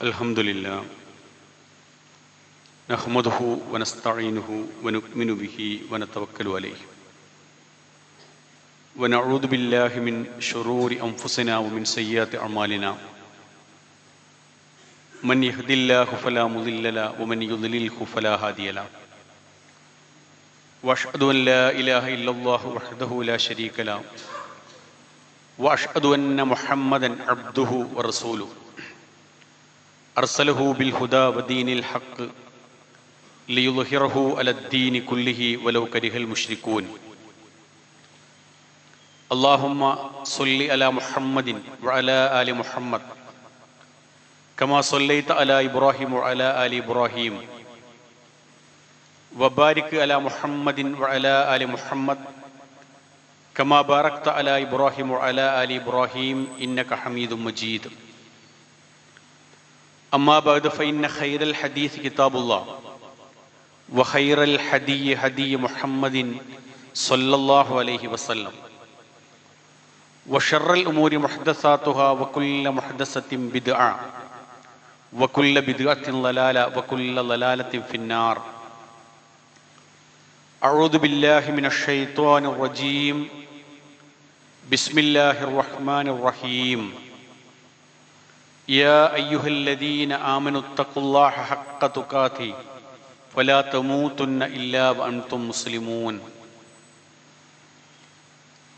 അൽഹംദുലില്ലാ നഹ്മദുഹു വനസ്തഈനുഹു വനുഅ്മിനു ബിഹി വനതവക്കലു അലൈഹി വനഊദു ബില്ലാഹി മിൻ ശുറൂരി അൻഫുസിനാ വമിൻ സയ്യിആതി അഅ്മാലിനാ മൻ യഹ്ദില്ലാഹു ഫലാ മുദില്ല ലഹു വമൻ യുദ്ലിൽഹു ഫലാ ഹാദിയ ലഹു വഅശ്ഹദു അൻ ലാ ഇലാഹ ഇല്ലല്ലാഹു വഹ്ദഹു ലാ ശരീക ലഹു വഅശ്ഹദു അന്ന മുഹമ്മദൻ അബ്ദുഹു വറസൂലുഹു അർസലഹു ബിൽ ഹുദാ വദീനിൽ ഹഖ് ലിയുദ്ഹിറഹു അലദ്ദീനി കുല്ലിഹി വലൗ കരിഹൽ മുശ്രികൂൻ. അല്ലാഹുമ്മ സ്വല്ലി അലാ മുഹമ്മദിൻ വഅലാ ആലി മുഹമ്മദ് കമാ സ്വല്ലൈത അലാ ഇബ്രാഹിം വഅലാ ആലി ഇബ്രാഹിം വബാരിക് അലാ മുഹമ്മദിൻ വഅലാ ആലി മുഹമ്മദ് കമാ ബാറക്ത അലാ ഇബ്രാഹിം വഅലാ ആലി ഇബ്രാഹിം ഇന്നക ഹമീദും മജീദ്. അമ്മാ ബഅദ് ഫഇന്ന ഖൈറൽ ഹദീസ് കിതാബുല്ലാഹ് വഖൈറൽ ഹദിയ്യി ഹദിയ്യു മുഹമ്മദിൻ സ്വല്ലല്ലാഹു അലൈഹി വസല്ലം വശർറൽ ഉമൂരി മുഹ്ദസാതുഹാ വകുല്ല മുഹ്ദസത്തിൻ ബിദ്അ വകുല്ല ബിദ്അത്തിൻ ളലാല വകുല്ല ളലാലത്തിൻ ഫിന്നാർ. അഊദു ബില്ലാഹി മിനശ് ശൈത്വാനിർ റജീം. ബിസ്മില്ലാഹിർ റഹ്മാനിർ റഹീം. യാ അയ്യുഹല്ലദീന ആമനു തഖുല്ലാഹ ഹഖ്ക തുഖാതിഹി വലാ തമൂതുന്ന ഇല്ലാ വഅൻതും മുസ്ലിമൂൻ.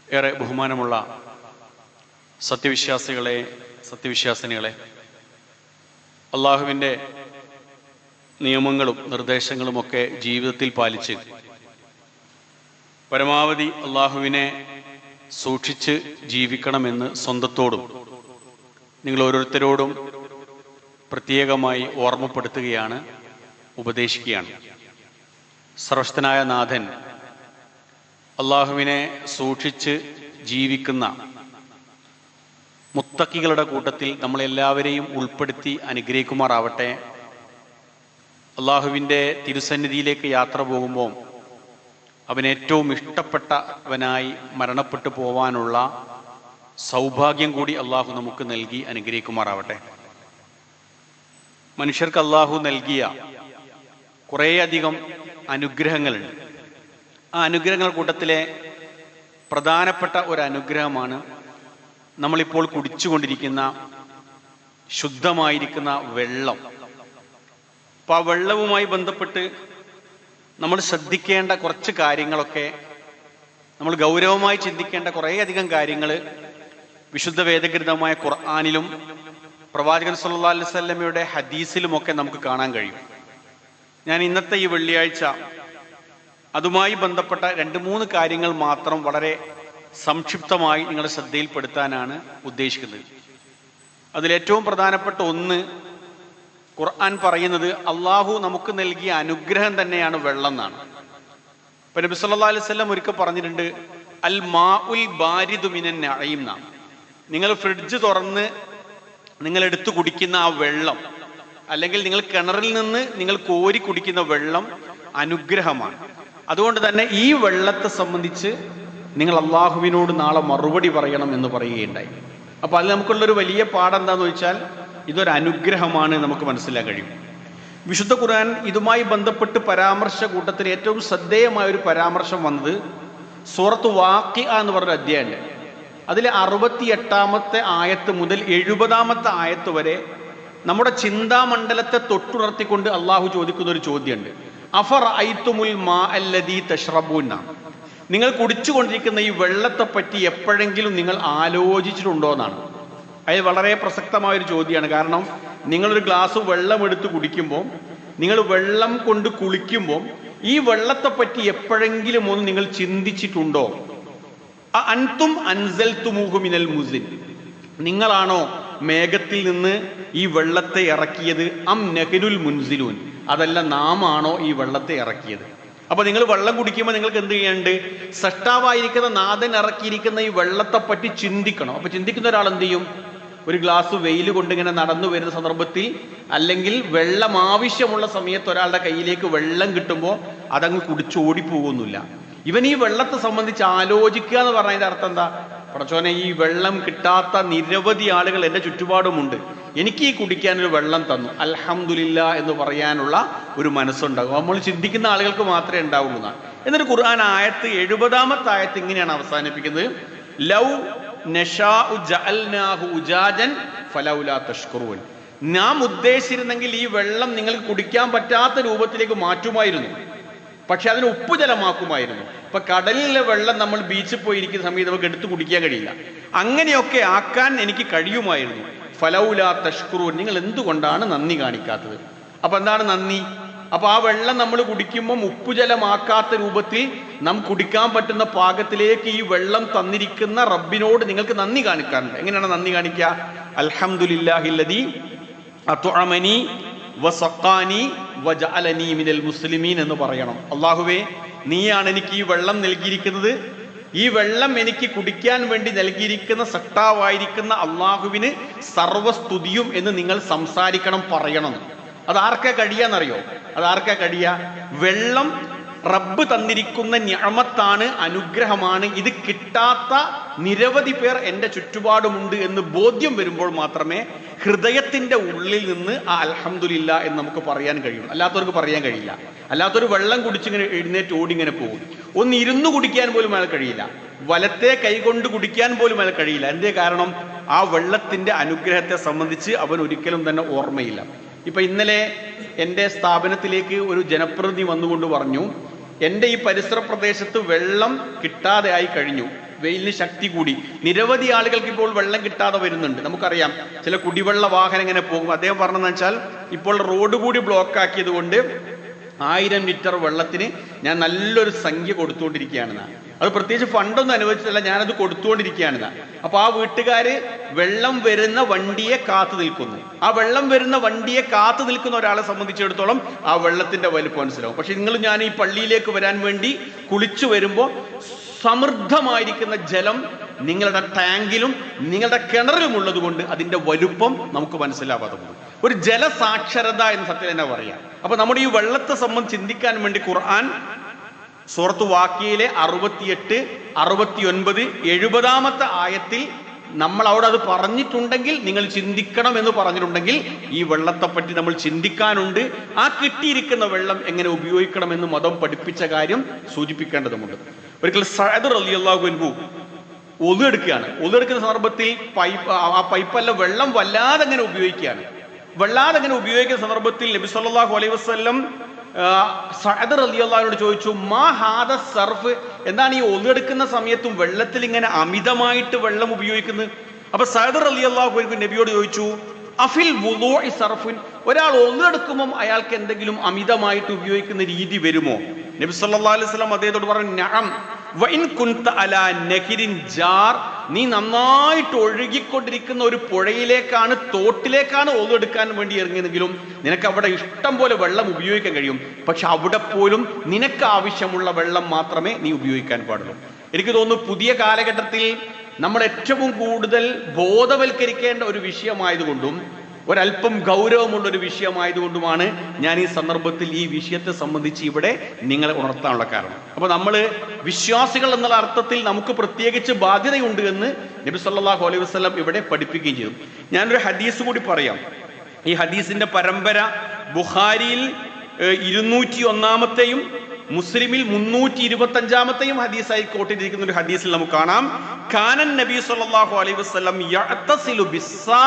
ഏറെ ബഹുമാനമുള്ള സത്യവിശ്വാസികളെ, സത്യവിശ്വാസിനികളെ, അള്ളാഹുവിൻ്റെ നിയമങ്ങളും നിർദ്ദേശങ്ങളുമൊക്കെ ജീവിതത്തിൽ പാലിച്ച് പരമാവധി അള്ളാഹുവിനെ സൂക്ഷിച്ച് ജീവിക്കണമെന്ന് സ്വന്തത്തോടും നിങ്ങൾ ഓരോരുത്തരോടും പ്രത്യേകമായി ഓർമ്മപ്പെടുത്തുകയാണ്, ഉപദേശിക്കുകയാണ്. സർവശക്തനായ നാഥൻ അള്ളാഹുവിനെ സൂക്ഷിച്ച് ജീവിക്കുന്ന മുത്തക്കികളുടെ കൂട്ടത്തിൽ നമ്മളെല്ലാവരെയും ഉൾപ്പെടുത്തി അനുഗ്രഹിക്കുമാറാവട്ടെ. അള്ളാഹുവിൻ്റെ തിരുസന്നിധിയിലേക്ക് യാത്ര പോകുമ്പോൾ അവനേറ്റവും ഇഷ്ടപ്പെട്ടവനായി മരണപ്പെട്ടു പോവാനുള്ള സൗഭാഗ്യം കൂടി അള്ളാഹു നമുക്ക് നൽകി അനുഗ്രഹിക്കുമാറാവട്ടെ. മനുഷ്യർക്ക് അള്ളാഹു നൽകിയ കുറേയധികം അനുഗ്രഹങ്ങളുണ്ട്. ആ അനുഗ്രഹങ്ങളുടെ കൂട്ടത്തിലെ പ്രധാനപ്പെട്ട ഒരു അനുഗ്രഹമാണ് നമ്മളിപ്പോൾ കുടിച്ചുകൊണ്ടിരിക്കുന്ന ശുദ്ധമായിരിക്കുന്ന വെള്ളം. അപ്പോൾ ആ വെള്ളവുമായി ബന്ധപ്പെട്ട് നമ്മൾ ശ്രദ്ധിക്കേണ്ട കുറച്ച് കാര്യങ്ങളൊക്കെ, നമ്മൾ ഗൗരവമായി ചിന്തിക്കേണ്ട കുറേയധികം കാര്യങ്ങൾ വിശുദ്ധ വേദഗ്രന്ഥമായ ഖുർആനിലും പ്രവാചകൻ സല്ലല്ലാഹു അലൈഹി വസല്ലമയുടെ ഹദീസിലുമൊക്കെ നമുക്ക് കാണാൻ കഴിയും. ഞാൻ ഇന്നത്തെ ഈ വെള്ളിയാഴ്ച അതുമായി ബന്ധപ്പെട്ട 2-3 കാര്യങ്ങൾ മാത്രം വളരെ സംക്ഷിപ്തമായി നിങ്ങളുടെ ശ്രദ്ധയിൽപ്പെടുത്താനാണ് ഉദ്ദേശിക്കുന്നത്. അതിലേറ്റവും പ്രധാനപ്പെട്ട ഒന്ന്, ഖുർആൻ പറയുന്നത് അള്ളാഹു നമുക്ക് നൽകിയ അനുഗ്രഹം തന്നെയാണ് വെള്ളം എന്നാണ്. ഇപ്പം നബി സല്ലല്ലാഹു അലൈഹി വസല്ലം ഒരിക്കൽ പറഞ്ഞിട്ടുണ്ട്, അൽ മാഉൽ ബാരിദു മിനൻ നഈം എന്നാണ്. നിങ്ങൾ ഫ്രിഡ്ജ് തുറന്ന് നിങ്ങൾ എടുത്തു കുടിക്കുന്ന ആ വെള്ളം, അല്ലെങ്കിൽ നിങ്ങൾ കിണറിൽ നിന്ന് നിങ്ങൾ കോരി കുടിക്കുന്ന വെള്ളം അനുഗ്രഹമാണ്. അതുകൊണ്ട് തന്നെ ഈ വെള്ളത്തെ സംബന്ധിച്ച് നിങ്ങൾ അള്ളാഹുവിനോട് നാളെ മറുപടി പറയണം എന്ന് പറയുകയുണ്ടായി. അപ്പോൾ അതിൽ നമുക്കുള്ളൊരു വലിയ പാഠം എന്താണെന്ന് വെച്ചാൽ ഇതൊരു അനുഗ്രഹമാണ് നമുക്ക് മനസ്സിലാക്കാൻ കഴിയും. വിശുദ്ധ ഖുർആൻ ഇതുമായി ബന്ധപ്പെട്ട് പരാമർശ കൂട്ടത്തിൽ ഏറ്റവും ശ്രദ്ധേയമായ ഒരു പരാമർശം വന്നത് സൂറത്ത് വാഖിഅ എന്ന് പറഞ്ഞൊരു അധ്യായമുണ്ട്. അതിൽ 68-ാമത്തെ ആയത്ത് മുതൽ 70-ാമത്തെ ആയത്ത് വരെ നമ്മുടെ ചിന്താമണ്ഡലത്തെ തൊട്ടുണർത്തിക്കൊണ്ട് അള്ളാഹു ചോദിക്കുന്ന ഒരു ചോദ്യമുണ്ട്. അഫറഅയ്തുമുൽ മാ അല്ലദീ തശ്റബൂന, നിങ്ങൾ കുടിച്ചുകൊണ്ടിരിക്കുന്ന ഈ വെള്ളത്തെ പറ്റി എപ്പോഴെങ്കിലും നിങ്ങൾ ആലോചിച്ചിട്ടുണ്ടോ എന്നാണ്. അത് വളരെ പ്രസക്തമായൊരു ചോദ്യമാണ്. കാരണം നിങ്ങളൊരു ഗ്ലാസ് വെള്ളം എടുത്ത് കുടിക്കുമ്പോൾ, നിങ്ങൾ വെള്ളം കൊണ്ട് കുളിക്കുമ്പോൾ ഈ വെള്ളത്തെ പറ്റി എപ്പോഴെങ്കിലും ഒന്ന് നിങ്ങൾ ചിന്തിച്ചിട്ടുണ്ടോ? അൻതും അൻസൽതുമൂഹു മിനൽ മുസ്ലിം, നിങ്ങളാണോ മേഘത്തിൽ നിന്ന് ഈ വെള്ളത്തെ ഇറക്കിയത്? അം നഹ്നുൽ മുൻസിലൂൻ, അതല്ല നാം ആണോ ഈ വെള്ളത്തെ ഇറക്കിയത്? അപ്പൊ നിങ്ങൾ വെള്ളം കുടിക്കുമ്പോൾ നിങ്ങൾക്ക് എന്ത് ചെയ്യാനുണ്ട്? സൃഷ്ടാവായിരിക്കുന്ന നാഥൻ ഇറക്കിയിരിക്കുന്ന ഈ വെള്ളത്തെ പറ്റി ചിന്തിക്കണം. അപ്പൊ ചിന്തിക്കുന്ന ഒരാൾ എന്ത് ചെയ്യും? ഒരു ഗ്ലാസ് വെയിൽ കൊണ്ടിങ്ങനെ നടന്നു വരുന്ന സന്ദർഭത്തിൽ, അല്ലെങ്കിൽ വെള്ളം ആവശ്യമുള്ള സമയത്ത് ഒരാളുടെ കയ്യിലേക്ക് വെള്ളം കിട്ടുമ്പോൾ അതങ്ങ് കുടിച്ചോടിപ്പോകുന്നില്ല. ഇവൻ ഈ വെള്ളത്തെ സംബന്ധിച്ച് ആലോചിക്കുക എന്ന് പറഞ്ഞതിന്റെ അർത്ഥം എന്താ? പടച്ചോനെ, ഈ വെള്ളം കിട്ടാത്ത നിരവധി ആളുകൾ എൻ്റെ ചുറ്റുപാടുമുണ്ട്, എനിക്ക് ഈ കുടിക്കാനൊരു വെള്ളം തന്നു, അൽഹംദുലില്ലാ എന്ന് പറയാനുള്ള ഒരു മനസ്സുണ്ടാകും. നമ്മൾ ചിന്തിക്കുന്ന ആളുകൾക്ക് മാത്രമേ ഉണ്ടാവുള്ളൂ എന്നാണ്. എന്നിട്ട് ഖുർആൻ ആയത്ത് 70-ാമത്തെ ആയത്ത് ഇങ്ങനെയാണ് അവസാനിപ്പിക്കുന്നത്: ലൗ നശാഉ ജഅൽനാഹു ഉജാജൻ ഫലൗലാ തഷ്കുറൂൻ. നാം ഉദ്ദേശിച്ചിരുന്നെങ്കിൽ ഈ വെള്ളം നിങ്ങൾക്ക് കുടിക്കാൻ പറ്റാത്ത രൂപത്തിലേക്ക് മാറ്റുമായിരുന്നു, പക്ഷെ അതിന് ഉപ്പുജലമാക്കുമായിരുന്നു. ഇപ്പൊ കടലിലെ വെള്ളം നമ്മൾ ബീച്ചിൽ പോയിരിക്കുന്ന സമയത്ത് നമുക്ക് എടുത്തു കുടിക്കാൻ കഴിയില്ല. അങ്ങനെയൊക്കെ ആക്കാൻ എനിക്ക് കഴിയുമായിരുന്നു. ഫലൗലാ തഷ്കുറൂൻ, നിങ്ങൾ എന്തുകൊണ്ടാണ് നന്ദി കാണിക്കാത്തത്? അപ്പൊ എന്താണ് നന്ദി? അപ്പൊ ആ വെള്ളം നമ്മൾ കുടിക്കുമ്പോൾ ഉപ്പുജലമാക്കാത്ത രൂപത്തിൽ നാം കുടിക്കാൻ പറ്റുന്ന പാകത്തിലേക്ക് ഈ വെള്ളം തന്നിരിക്കുന്ന റബ്ബിനോട് നിങ്ങൾക്ക് നന്ദി കാണിക്കാറുണ്ട്. എങ്ങനെയാണ് നന്ദി കാണിക്കുക? അൽഹംദുലില്ലാഹില്ലദീ അത്അമനി വസഖാനി വജഅലനി മിനൽ മുസ്ലിമീൻ എന്ന് പറയണം. അല്ലാഹുവേ, നീയാണ് എനിക്ക് ഈ വെള്ളം നൽകിയിരിക്കുന്നത്, ഈ വെള്ളം എനിക്ക് കുടിക്കാൻ വേണ്ടി നൽകിയിരിക്കുന്ന സട്ടാവായിരിക്കുന്ന അള്ളാഹുവിന് സർവസ്തുതിയും എന്ന് നിങ്ങൾ സംസാരിക്കണം, പറയണം. അതാർക്കാ കഴിയാന്നറിയോ? അതാർക്കാ കഴിയാ? വെള്ളം റബ്ബ് തന്നിരിക്കുന്ന നിഅമത്താണ്, അനുഗ്രഹമാണ്. ഇത് കിട്ടാത്ത നിരവധി പേർ എൻ്റെ ചുറ്റുപാടുമുണ്ട് എന്ന് ബോധ്യം വരുമ്പോൾ മാത്രമേ ഹൃദയത്തിന്റെ ഉള്ളിൽ നിന്ന് ആ അൽഹംദുലില്ലാ എന്ന് നമുക്ക് പറയാൻ കഴിയും. അല്ലാത്തവർക്ക് പറയാൻ കഴിയില്ല. അല്ലാത്തൊരു വെള്ളം കുടിച്ചിങ്ങനെ എഴുന്നേറ്റ് ഓടിങ്ങനെ പോകും. ഒന്ന് ഇരുന്ന് കുടിക്കാൻ പോലും അയാൾ കഴിയില്ല, വലത്തെ കൈകൊണ്ട് കുടിക്കാൻ പോലും അയാൾ കഴിയില്ല. എന്തേ കാരണം? ആ വെള്ളത്തിന്റെ അനുഗ്രഹത്തെ സംബന്ധിച്ച് അവൻ ഒരിക്കലും തന്നെ ഓർമ്മയില്ല. ഇപ്പൊ ഇന്നലെ എൻ്റെ സ്ഥാപനത്തിലേക്ക് ഒരു ജനപ്രതിനിധി വന്നുകൊണ്ട് പറഞ്ഞു, എൻ്റെ ഈ പരിസര പ്രദേശത്ത് വെള്ളം കിട്ടാതെ ആയി കഴിഞ്ഞു, വെയിലിന് ശക്തി കൂടി, നിരവധി ആളുകൾക്ക് ഇപ്പോൾ വെള്ളം കിട്ടാതെ വരുന്നുണ്ട്. നമുക്കറിയാം, ചില കുടിവെള്ള വാഹനം ഇങ്ങനെ പോകും. അദ്ദേഹം പറഞ്ഞതെന്ന് വെച്ചാൽ, ഇപ്പോൾ റോഡ് കൂടി ബ്ലോക്ക് ആക്കിയത് കൊണ്ട് 1000 ലിറ്റർ വെള്ളത്തിന് ഞാൻ നല്ലൊരു സംഖ്യ കൊടുത്തുകൊണ്ടിരിക്കുകയാണെന്നാണ്. അത് പ്രത്യേകിച്ച് ഫണ്ടൊന്നും അനുവദിച്ചിട്ടല്ല, ഞാനത് കൊടുത്തുകൊണ്ടിരിക്കുകയാണെന്നാണ്. അപ്പൊ ആ വീട്ടുകാര് വെള്ളം വരുന്ന വണ്ടിയെ കാത്തു നിൽക്കുന്നു. ആ വെള്ളം വരുന്ന വണ്ടിയെ കാത്തു നിൽക്കുന്ന ഒരാളെ സംബന്ധിച്ചിടത്തോളം ആ വെള്ളത്തിന്റെ വലുപ്പം മനസ്സിലാവും. പക്ഷെ ഞാൻ ഈ പള്ളിയിലേക്ക് വരാൻ വേണ്ടി കുളിച്ചു വരുമ്പോൾ സമൃദ്ധമായിരിക്കുന്ന ജലം നിങ്ങളുടെ ടാങ്കിലും നിങ്ങളുടെ കിണറിലും ഉള്ളത് കൊണ്ട് അതിന്റെ വലുപ്പം നമുക്ക് മനസ്സിലാവാതെ പോകും. ഒരു ജലസാക്ഷരത എന്ന് സത്യം തന്നെ പറയാം. അപ്പൊ നമ്മുടെ ഈ വെള്ളത്തെ സംബന്ധിച്ച് ചിന്തിക്കാൻ വേണ്ടി ഖുർആൻ സൂറത്ത് വാഖിയയിലെ 68, 69, 70-ാമത്തെ ആയത്തിൽ നമ്മൾ അവിടെ അത് പറഞ്ഞിട്ടുണ്ടെങ്കിൽ, നിങ്ങൾ ചിന്തിക്കണം എന്ന് പറഞ്ഞിട്ടുണ്ടെങ്കിൽ, ഈ വെള്ളത്തെപ്പറ്റി നമ്മൾ ചിന്തിക്കാനുണ്ട്. ആ കിട്ടിയിരിക്കുന്ന വെള്ളം എങ്ങനെ ഉപയോഗിക്കണമെന്ന് മതം പഠിപ്പിച്ച കാര്യം സൂചിപ്പിക്കേണ്ടതുണ്ട്. ഒരിക്കൽ സഅദ് റളിയല്ലാഹു അൻഹു ഒളു എടുക്കുകയാണ്. ഒളു എടുക്കുന്ന സന്ദർഭത്തിൽ ആ പൈപ്പെല്ലാം വെള്ളം വല്ലാതെ അങ്ങനെ ഉപയോഗിക്കുകയാണ്. വല്ലാതെ അങ്ങനെ ഉപയോഗിക്കുന്ന സന്ദർഭത്തിൽ നബി സല്ലല്ലാഹു അലൈഹി വസല്ലം സഅദ് റളിയല്ലാഹുവിനോട് ചോദിച്ചു, മാ ഹാദ സർഫ്, എന്താണ് ഈ ഒന്നെടുക്കുന്ന സമയത്തും വെള്ളത്തിൽ ഇങ്ങനെ അമിതമായിട്ട് വെള്ളം ഉപയോഗിക്കുന്നത്? അപ്പൊ സഅദ് റളിയല്ലാഹു അൻഹു നബിയോട് ചോദിച്ചു, അഫിൽ വുളൂഇ സർഫുൻ, ഒരാൾ ഒന്നെടുക്കുമ്പോൾ അയാൾക്ക് എന്തെങ്കിലും അമിതമായിട്ട് ഉപയോഗിക്കുന്ന രീതി വരുമോ? നബി സല്ലല്ലാഹു അലൈഹി വസല്ലം അദ്ദേഹത്തോട് പറഞ്ഞു, നഅം വഇൻ കുൻത അലാ നഹിരിൻ ജാർ, നീ നന്നായിട്ട് ഒഴുകിക്കൊണ്ടിരിക്കുന്ന ഒരു പുഴയിലേക്കാണ്, തോട്ടിലേക്കാണ് ഒന്നെടുക്കാൻ വേണ്ടി ഇറങ്ങിയെങ്കിലും നിനക്ക് അവിടെ ഇഷ്ടം പോലെ വെള്ളം ഉപയോഗിക്കാൻ കഴിയും. പക്ഷെ അവിടെ പോലും നിനക്ക് ആവശ്യമുള്ള വെള്ളം മാത്രമേ നീ ഉപയോഗിക്കാൻ പാടുള്ളൂ. എനിക്ക് തോന്നുന്നു പുതിയ കാലഘട്ടത്തിൽ നമ്മൾ ഏറ്റവും കൂടുതൽ ബോധവൽക്കരിക്കേണ്ട ഒരു വിഷയമായതുകൊണ്ടും ഒരല്പം ഗൗരവമുള്ള ഒരു വിഷയമായതുകൊണ്ടുമാണ് ഞാൻ ഈ സന്ദർഭത്തിൽ ഈ വിഷയത്തെ സംബന്ധിച്ച് ഇവിടെ നിങ്ങളെ ഉണർത്താനുള്ള കാരണം. അപ്പൊ നമ്മൾ വിശ്വാസികൾ എന്നുള്ള അർത്ഥത്തിൽ നമുക്ക് പ്രത്യേകിച്ച് ബാധ്യതയുണ്ട് എന്ന് നബി സല്ലല്ലാഹു അലൈഹി വസല്ലം ഇവിടെ പഠിപ്പിക്കുകയും ചെയ്തു. ഞാനൊരു ഹദീസ് കൂടി പറയാം. ഈ ഹദീസിന്റെ പരമ്പര ബുഖാരിയിൽ 201-ാമത്തെയും മുസ്ലിമിൽ 325-ാമത്തെയും ഹദീസായി കോട്ട് ചെയ്തിരിക്കുന്ന ഒരു ഹദീസിൽ നമുക്ക് കാണാം, കാനൻ നബി സല്ലല്ലാഹു അലൈഹി വസല്ലം യഅ്തസിലു ബിസ്സാ